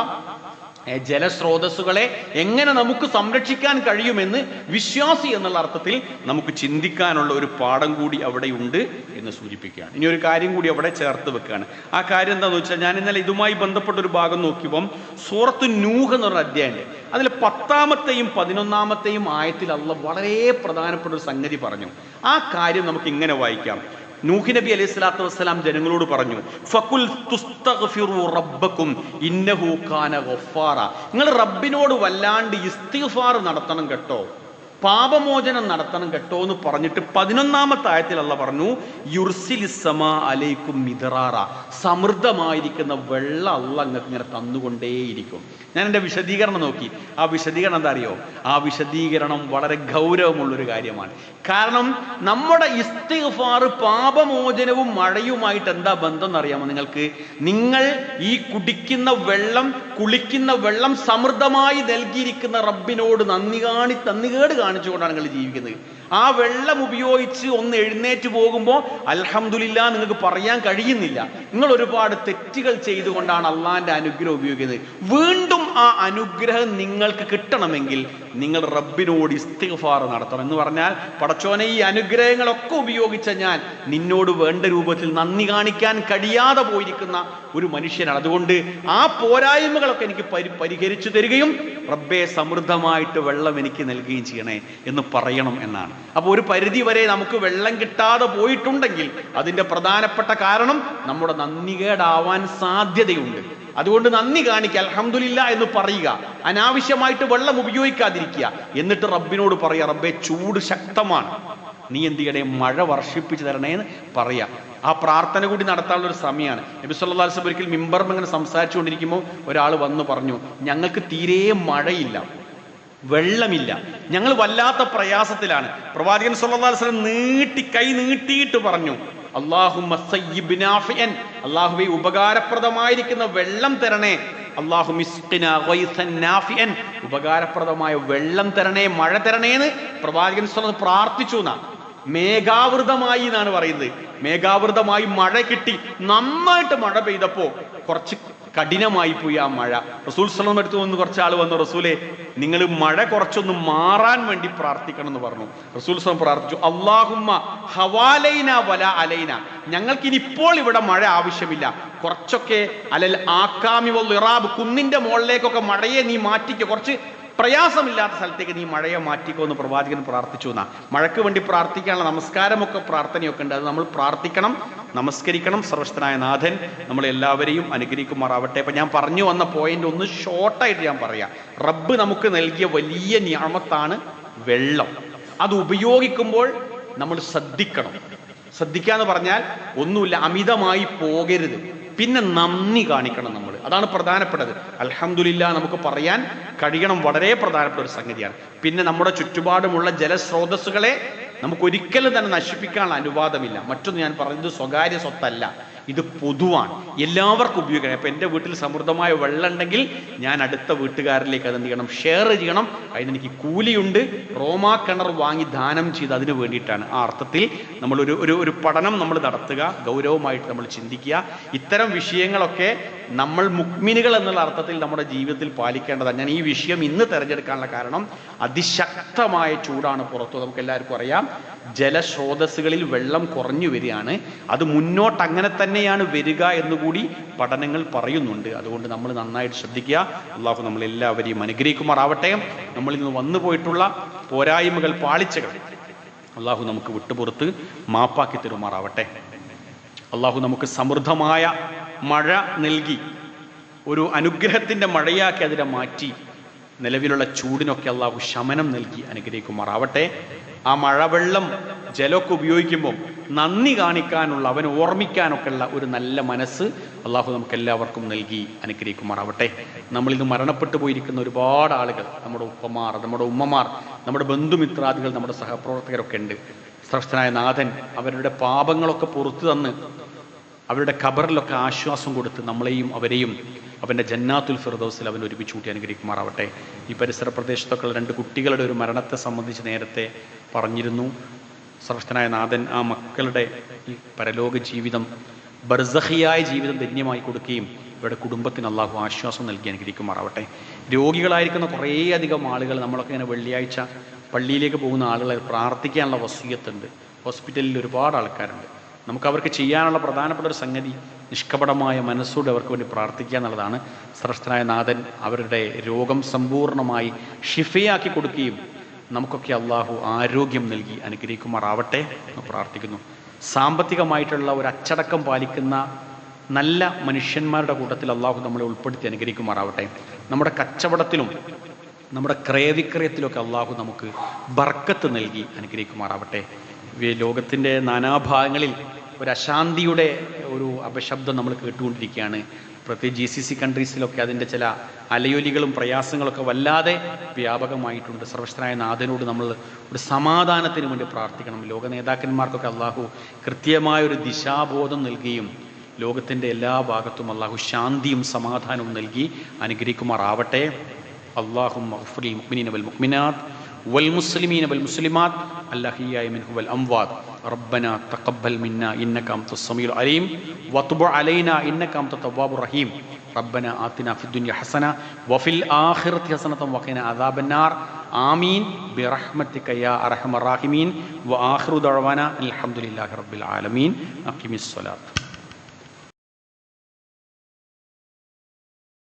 ജലസ്രോതസ്സുകളെ എങ്ങനെ നമുക്ക് സംരക്ഷിക്കാൻ കഴിയുമെന്ന് വിശ്വാസി എന്നുള്ള അർത്ഥത്തിൽ നമുക്ക് ചിന്തിക്കാനുള്ള ഒരു പാഠം കൂടി അവിടെ ഉണ്ട് എന്ന് സൂചിപ്പിക്കുകയാണ്. ഇനി ഒരു കാര്യം കൂടി അവിടെ ചേർത്ത് വെക്കുകയാണ്. ആ കാര്യം എന്താണെന്ന് വെച്ചാൽ, ഞാൻ ഇന്നലെ ഇതുമായി ബന്ധപ്പെട്ട ഒരു ഭാഗം നോക്കിയപ്പം സൂറത്ത് നൂഹ് എന്ന് പറഞ്ഞ അധ്യായമുണ്ട്. അതിൽ 10-ാമത്തെയും 11-ാമത്തെയും ആയത്തിൽ അള്ളാഹ് വളരെ പ്രധാനപ്പെട്ട ഒരു സംഗതി പറഞ്ഞു. ആ കാര്യം നമുക്ക് ഇങ്ങനെ വായിക്കാം. നൂഹ് നബി അലൈഹി സ്വലാത്തു വസ്സലാം ജനങ്ങളോട് പറഞ്ഞു, ഫഖുൽ തുസ്തഗ്ഫിറു റബ്ബക്കും ഇന്നഹു കാന ഗഫാറ. നിങ്ങൾ റബ്ബിനോട് വല്ലാണ്ട് ഇസ്തിഗ്ഫാർ നടത്തണം കേട്ടോ, പാപമോചനം നടത്തണം കേട്ടോ എന്ന് പറഞ്ഞിട്ട് 11-ാമത്തെ ആയത്തിൽ അല്ലാഹ് പറഞ്ഞു, യുർസിലിസ്സമാ അലൈക്കും മിദ്റാറ. സമൃദ്ധമായിരിക്കുന്ന വെള്ളം അല്ലാഹ് നിങ്ങൾക്ക് ഇങ്ങനെ തന്നുകൊണ്ടേയിരിക്കും. ഞാൻ എൻ്റെ വിശദീകരണം നോക്കി. ആ വിശദീകരണം എന്താ അറിയോ? ആ വിശദീകരണം വളരെ ഗൗരവമുള്ളൊരു കാര്യമാണ്. കാരണം നമ്മുടെ ഇസ്തിഗ്ഫാർ പാപമോചനവും മഴയുമായിട്ട് എന്താ ബന്ധം എന്നറിയാമോ നിങ്ങൾക്ക്? നിങ്ങൾ ഈ കുടിക്കുന്ന വെള്ളം, കുളിക്കുന്ന വെള്ളം സമൃദ്ധമായി നൽകിയിരിക്കുന്ന റബ്ബിനോട് നന്ദികേട് കാണിച്ചുകൊണ്ടാണ് നിങ്ങൾ ജീവിക്കുന്നത്. ആ വെള്ളം ഉപയോഗിച്ച് ഒന്ന് എഴുന്നേറ്റ് പോകുമ്പോൾ അൽഹംദുലില്ലാ നിങ്ങൾക്ക് പറയാൻ കഴിയുന്നില്ല. നിങ്ങൾ ഒരുപാട് തെറ്റുകൾ ചെയ്തുകൊണ്ടാണ് അള്ളാന്റെ അനുഗ്രഹം ഉപയോഗിക്കുന്നത്. വീണ്ടും ആ അനുഗ്രഹം നിങ്ങൾക്ക് കിട്ടണമെങ്കിൽ നിങ്ങൾ റബ്ബിനോട് ഇസ്തിഗ്ഫാർ നടത്തണം. എന്ന് പറഞ്ഞാൽ, പടച്ചോനെ, ഈ അനുഗ്രഹങ്ങളൊക്കെ ഉപയോഗിച്ച ഞാൻ നിന്നോട് വേണ്ട രൂപത്തിൽ നന്ദി കാണിക്കാൻ കഴിയാതെ പോയിരിക്കുന്ന ഒരു മനുഷ്യനാണ്. അതുകൊണ്ട് ആ പോരായ്മകളൊക്കെ എനിക്ക് പരിഹരിച്ചു തരികയും റബ്ബെ സമൃദ്ധമായിട്ട് വെള്ളം എനിക്ക് നൽകുകയും ചെയ്യണേ എന്ന് പറയണം എന്നാണ്. അപ്പോൾ ഒരു പരിധി വരെ നമുക്ക് വെള്ളം കിട്ടാതെ പോയിട്ടുണ്ടെങ്കിൽ അതിൻ്റെ പ്രധാനപ്പെട്ട കാരണം നമ്മുടെ നന്ദികേടാവാൻ സാധ്യതയുണ്ട്. അതുകൊണ്ട് നന്ദി കാണിക്കുക, അൽഹംദുലില്ലാ എന്ന് പറയുക, അനാവശ്യമായിട്ട് വെള്ളം ഉപയോഗിക്കാതിരിക്കുക. എന്നിട്ട് റബ്ബിനോട് പറയുക, റബ്ബെ ചൂട് ശക്തമാണ്, നീ എന്ത് ചെയ്യണേ, മഴ വർഷിപ്പിച്ചു തരണേന്ന് പറയാ. ആ പ്രാർത്ഥന കൂടി നടത്താനുള്ള ഒരു സമയമാണ്. നബി സല്ലല്ലാഹു അലൈഹി വസല്ലം ഒരിക്കൽ മിമ്പറിൽ ഇങ്ങനെ സംസാരിച്ചുകൊണ്ടിരിക്കുമ്പോൾ ഒരാൾ വന്ന് പറഞ്ഞു, ഞങ്ങൾക്ക് തീരെ മഴയില്ല, വെള്ളമില്ല, ഞങ്ങൾ വല്ലാത്ത പ്രയാസത്തിലാണ്. പ്രവാചകൻ സല്ലല്ലാഹു അലൈഹി വസല്ലം കൈ നീട്ടിയിട്ട് പറഞ്ഞു, അല്ലാഹുമ്മ സയ്യിബ് നാഫിഅൻ, അല്ലാഹുവേ ഉപകാരപ്രദമായിരിക്കുന്ന വെള്ളം തരണേ, അല്ലാഹുമ്മ ഇസ്ഖിനാ ഗൈസൻ നാഫിഅൻ, ഉപകാരപ്രദമായ വെള്ളം തരണേ, മഴ തരണേന്ന് പ്രവാചകൻ സല്ലല്ലാഹു അലൈഹി വസല്ലം പ്രാർത്ഥിച്ചു എന്നാ. മേഘാവൃതമായി എന്നാണ് പറയുന്നത്. മേഘാവൃതമായി മഴ കിട്ടി, നന്നായിട്ട് മഴ പെയ്തപ്പോ കുറച്ച് കഠിനമായി പോയി ആ മഴ. റസൂൽ സല്ലല്ലാഹു അലൈഹി വസല്ലം അടുത്ത് വന്ന് കുറച്ച് ആൾ വന്നു, റസൂലേ നിങ്ങൾ മഴ കുറച്ചൊന്ന് മാറാൻ വേണ്ടി പ്രാർത്ഥിക്കണം എന്ന് പറഞ്ഞു. റസൂൽ സല്ലല്ലാഹു അലൈഹി വസല്ലം പ്രാർത്ഥിച്ചു, അല്ലാഹുമ്മ ഹവാലൈന വല അലൈന, ഞങ്ങൾക്കിനി ഇപ്പോൾ ഇവിടെ മഴ ആവശ്യമില്ല, കുറച്ചൊക്കെ അലൽ ആക്കാമി വൽ ഇറാബ്, കുന്നിന്റെ മുകളിലേക്കൊക്കെ മഴയെ നീ മാറ്റിക്കോ, കുറച്ച് പ്രയാസമില്ലാത്ത സ്ഥലത്തേക്ക് നീ മഴയെ മാറ്റിക്കോ എന്ന് പ്രവാചകൻ പ്രാർത്ഥിച്ചു എന്നാ. മഴയ്ക്ക് വേണ്ടി പ്രാർത്ഥിക്കാനുള്ള നമസ്കാരമൊക്കെ പ്രാർത്ഥനയൊക്കെ ഉണ്ട്. അത് നമ്മൾ പ്രാർത്ഥിക്കണം, നമസ്കരിക്കണം. സർവശക്തനായ നാഥൻ നമ്മളെല്ലാവരെയും അനുഗ്രഹിക്കുമാറാവട്ടെ. അപ്പൊ ഞാൻ പറഞ്ഞു വന്ന പോയിന്റ് ഒന്ന് ഷോർട്ടായിട്ട് ഞാൻ പറയാം. റബ്ബ് നമുക്ക് നൽകിയ വലിയ നിഅമത്താണ് വെള്ളം. അത് ഉപയോഗിക്കുമ്പോൾ നമ്മൾ ശ്രദ്ധിക്കണം. ശ്രദ്ധിക്കുക എന്ന് പറഞ്ഞാൽ ഒന്നുമില്ല, അമിതമായി പോകരുത്. പിന്നെ നന്ദി കാണിക്കണം നമ്മൾ. അതാണ് പ്രധാനപ്പെട്ടത്. അൽഹംദുലില്ലാ നമുക്ക് പറയാൻ കഴിയണം, വളരെ പ്രധാനപ്പെട്ട ഒരു സംഗതിയാണ്. പിന്നെ നമ്മുടെ ചുറ്റുപാടുമുള്ള ജലസ്രോതസ്സുകളെ നമുക്ക് ഒരിക്കലും തന്നെ നശിപ്പിക്കാനുള്ള അനുവാദമില്ല. മറ്റൊന്ന് ഞാൻ പറഞ്ഞത് സ്വകാര്യ സ്വത്തല്ല, ഇത് പൊതുവാണ്, എല്ലാവർക്കും ഉപയോഗിക്കണം. അപ്പം എൻ്റെ വീട്ടിൽ സമൃദ്ധമായ വെള്ളം ഉണ്ടെങ്കിൽ ഞാൻ അടുത്ത വീട്ടുകാരിലേക്ക് അത് എന്ത് ചെയ്യണം, ഷെയർ ചെയ്യണം. അതിനെനിക്ക് കൂലിയുണ്ട്. റോമാ കിണർ വാങ്ങി ദാനം ചെയ്ത് അതിന് വേണ്ടിയിട്ടാണ്. ആ അർത്ഥത്തിൽ നമ്മൾ ഒരു പഠനം നമ്മൾ നടത്തുക, ഗൗരവമായിട്ട് നമ്മൾ ചിന്തിക്കുക. ഇത്തരം വിഷയങ്ങളൊക്കെ നമ്മൾ മുഅ്മിനുകൾ എന്നുള്ള അർത്ഥത്തിൽ നമ്മുടെ ജീവിതത്തിൽ പാലിക്കേണ്ടതാണ്. ഞാൻ ഈ വിഷയം ഇന്ന് തിരഞ്ഞെടുക്കാനുള്ള കാരണം, അതിശക്തമായ ചൂടാണ് പുറത്തു, നമുക്ക് എല്ലാവർക്കും അറിയാം. ജലസ്രോതസ്സുകളിൽ വെള്ളം കുറഞ്ഞു വരികയാണ്. അത് മുന്നോട്ട് അങ്ങനെ തന്നെയാണ് വരിക എന്നുകൂടി പഠനങ്ങൾ പറയുന്നുണ്ട്. അതുകൊണ്ട് നമ്മൾ നന്നായിട്ട് ശ്രദ്ധിക്കുക. അള്ളാഹു നമ്മളെല്ലാവരെയും അനുഗ്രഹിക്കുമാറാവട്ടെ. നമ്മളിൽ നിന്ന് വന്നു പോയിട്ടുള്ള പോരായ്മകൾ, പാളിച്ചകൾ അള്ളാഹു നമുക്ക് വിട്ടുപുറത്ത് മാപ്പാക്കി തരുമാറാവട്ടെ. അള്ളാഹു നമുക്ക് സമൃദ്ധമായ മഴ നൽകി ഒരു അനുഗ്രഹത്തിൻ്റെ മഴയാക്കി അതിനെ മാറ്റി നിലവിലുള്ള ചൂടിനൊക്കെ അള്ളാഹു ശമനം നൽകി അനുഗ്രഹിക്കുമാറാവട്ടെ. ആ മഴവെള്ളം ജലമൊക്കെ ഉപയോഗിക്കുമ്പോൾ നന്ദി കാണിക്കാനുള്ള, അവനെ ഓർമ്മിക്കാനൊക്കെ ഉള്ള ഒരു നല്ല മനസ്സ് അള്ളാഹു നമുക്ക് എല്ലാവർക്കും നൽകി അനുഗ്രഹിക്കുമാറാവട്ടെ. നമ്മളിന്ന് മരണപ്പെട്ടു പോയിരിക്കുന്ന ഒരുപാട് ആളുകൾ, നമ്മുടെ ഉപ്പമാർ, നമ്മുടെ ഉമ്മമാർ, നമ്മുടെ ബന്ധുമിത്രാദികൾ, നമ്മുടെ സഹപ്രവർത്തകരൊക്കെ ഉണ്ട്. സർവശക്തനായ നാഥൻ അവരുടെ പാപങ്ങളൊക്കെ പുറത്തു തന്ന് അവരുടെ ഖബറിലൊക്കെ ആശ്വാസം കൊടുത്ത് നമ്മളെയും അവരെയും അവൻ്റെ ജന്നാത്തുൽ ഫിർദൗസിൽ അവൻ ഒരുമിച്ച് കൂട്ടി അനുഗ്രഹിക്കുമാറാവട്ടെ. ഈ പരിസര പ്രദേശത്തൊക്കെയുള്ള 2 കുട്ടികളുടെ ഒരു മരണത്തെ സംബന്ധിച്ച് നേരത്തെ പറഞ്ഞിരുന്നു. സർവശക്തനായ നാഥൻ ആ മക്കളുടെ ഈ പരലോക ജീവിതം, ബർസഖിയായ ജീവിതം ധന്യമായി കൊടുക്കുകയും ഇവരുടെ കുടുംബത്തിന് അള്ളാഹു ആശ്വാസം നൽകി അനുഗ്രഹിക്കുമാറാവട്ടെ. രോഗികളായിരിക്കുന്ന കുറേയധികം ആളുകൾ, നമ്മളൊക്കെ ഇങ്ങനെ വെള്ളിയാഴ്ച പള്ളിയിലേക്ക് പോകുന്ന ആളുകളെ പ്രാർത്ഥിക്കാനുള്ള വസിയ്യത്തുണ്ട്. ഹോസ്പിറ്റലിൽ ഒരുപാട് ആൾക്കാരുണ്ട്. നമുക്ക് അവർക്ക് ചെയ്യാനുള്ള പ്രധാനപ്പെട്ട ഒരു സംഗതി നിഷ്കപടമായ മനസ്സോടെ അവർക്ക് വേണ്ടി പ്രാർത്ഥിക്കുക എന്നുള്ളതാണ്. സർവശക്തനായ നാഥൻ അവരുടെ രോഗം സമ്പൂർണ്ണമായി ഷിഫയാക്കി കൊടുക്കുകയും നമുക്കൊക്കെ അള്ളാഹു ആരോഗ്യം നൽകി അനുഗ്രഹിക്കുമാറാവട്ടെ എന്ന് പ്രാർത്ഥിക്കുന്നു. സാമ്പത്തികമായിട്ടുള്ള ഒരു അച്ചടക്കം പാലിക്കുന്ന നല്ല മനുഷ്യന്മാരുടെ കൂട്ടത്തിൽ അള്ളാഹു നമ്മളെ ഉൾപ്പെടുത്തി അനുഗ്രഹിക്കുമാറാവട്ടെ. നമ്മുടെ കച്ചവടത്തിലും നമ്മുടെ ക്രയവിക്രയത്തിലൊക്കെ അള്ളാഹു നമുക്ക് ബർക്കത്ത് നൽകി അനുഗ്രഹിക്കുമാറാവട്ടെ. ലോകത്തിൻ്റെ നാനാഭാഗങ്ങളിൽ ഒരു അശാന്തിയുടെ ഒരു അപശബ്ദം നമ്മൾ കേട്ടുകൊണ്ടിരിക്കുകയാണ്. പ്രത്യേകിച്ച് GCC കൺട്രീസിലൊക്കെ അതിൻ്റെ ചില അലയൊലികളും പ്രയാസങ്ങളൊക്കെ വല്ലാതെ വ്യാപകമായിട്ടുണ്ട്. സർവശക്തനായ നാഥനോട് നമ്മൾ ഒരു സമാധാനത്തിന് വേണ്ടി പ്രാർത്ഥിക്കണം. ലോക നേതാക്കന്മാർക്കൊക്കെ അള്ളാഹു കൃത്യമായൊരു ദിശാബോധം നൽകുകയും ലോകത്തിൻ്റെ എല്ലാ ഭാഗത്തും അള്ളാഹു ശാന്തിയും സമാധാനവും നൽകി അനുഗ്രഹിക്കുമാറാവട്ടെ. അല്ലാഹുമ്മ ഗ്ഫിർ ലിൽ മുഅ്മിനീന വൽ മുഅ്മിനാത്ത് വൽ മുസ്ലിമീന വൽ മുസ്ലിമാത്ത് അൽഅഹ്യാഇ മിൻഹും വൽ അംവാത്ത്. റബ്ബനാ തഖബ്ബൽ മിന്നാ ഇന്നക അൻതസ് സമീഉൽ അലീം വതുബ് അലൈനാ ഇന്നക അൻതത് തവ്വാബുർ റഹീം. റബ്ബനാ ആതിനാ ഫിദ്ദുനിയ ഹസന വഫിൽ ആഖിറതി ഹസനത വഖിനാ അദാബന്നാർ. ആമീൻ ബിറഹ്മതിക യാ അർഹമർ റഹീമീൻ. വആഖിറു ദഅവാനാ അൽഹംദുലില്ലാഹി റബ്ബിൽ ആലമീൻ. അഖിമിസ് സ്വലാത്ത്.